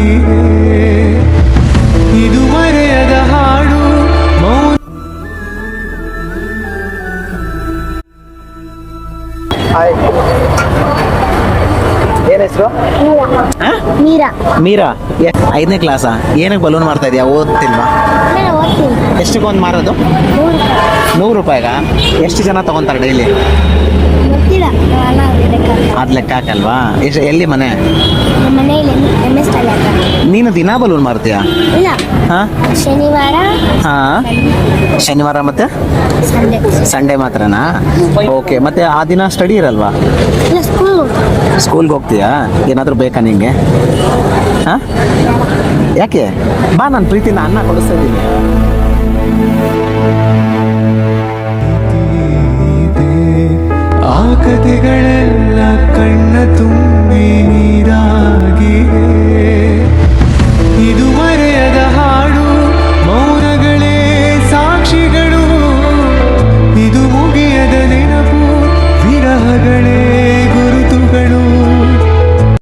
ಹೀಗೆ ಇದು ಮರೆಯದ ಹಾಡು ಮೌನ. ಏನ್ ಹೆಸರು? ಮೀರಾ. ಮೀರಾ. 5ನೇ ಕ್ಲಾಸಾ? ಏನಕ್ಕೆ ಬಲೂನ್ ಮಾಡ್ತಾ ಇದೀಯಾ? ಓದ್ತಿಲ್ವಾ? ಓದ್ತೀನಿ. ಎಷ್ಟಕ್ಕೊಂದು ಮಾರೋದು? 100 ರೂಪಾಯಿಗ? ಎಷ್ಟು ಜನ ತಗೊಂತಾರೆ ಡೈಲಿ? ಗೊತ್ತಿಲ್ಲ, ಅದು ಲೆಕ್ಕ ಹಾಕಲ್ವಾ? ಎಲ್ಲಿ ಮನೆ? ನಮ್ಮ ಮನೆಯಲ್ಲಿ MS ಅಲ್ಲಿ ಹತ್ರ. ನೀನು ದಿನಾ ಬಲೂನ್ ಮಾರ್ತೀಯಾ? ಇಲ್ಲ, ಹಾಂ ಶನಿವಾರ ಹಾಂ. ಶನಿವಾರ ಮತ್ತೆ ಸಂಡೆ. ಸಂಡೇ ಮಾತ್ರನಾ? ಓಕೆ. ಮತ್ತೆ ಆ ದಿನ ಸ್ಟಡಿ ಇರಲ್ವಾ? ಇಲ್ಲ, ಸ್ಕೂಲ್ಗೆ ಹೋಗ್ತೀಯಾ? ಏನಾದರೂ ಬೇಕಾ ನಿಂಗೆ? ಹಾಂ, ಯಾಕೆ? ಬಾ, ನಾನು ಪ್ರೀತಿಯಿಂದ ಅನ್ನ ಕೊಡಿಸ್ತಾ ಇದ್ದೀನಿ. ಆ ಕಥೆಗಳೆಲ್ಲ ಕಣ್ಣ ತುಂಬಿ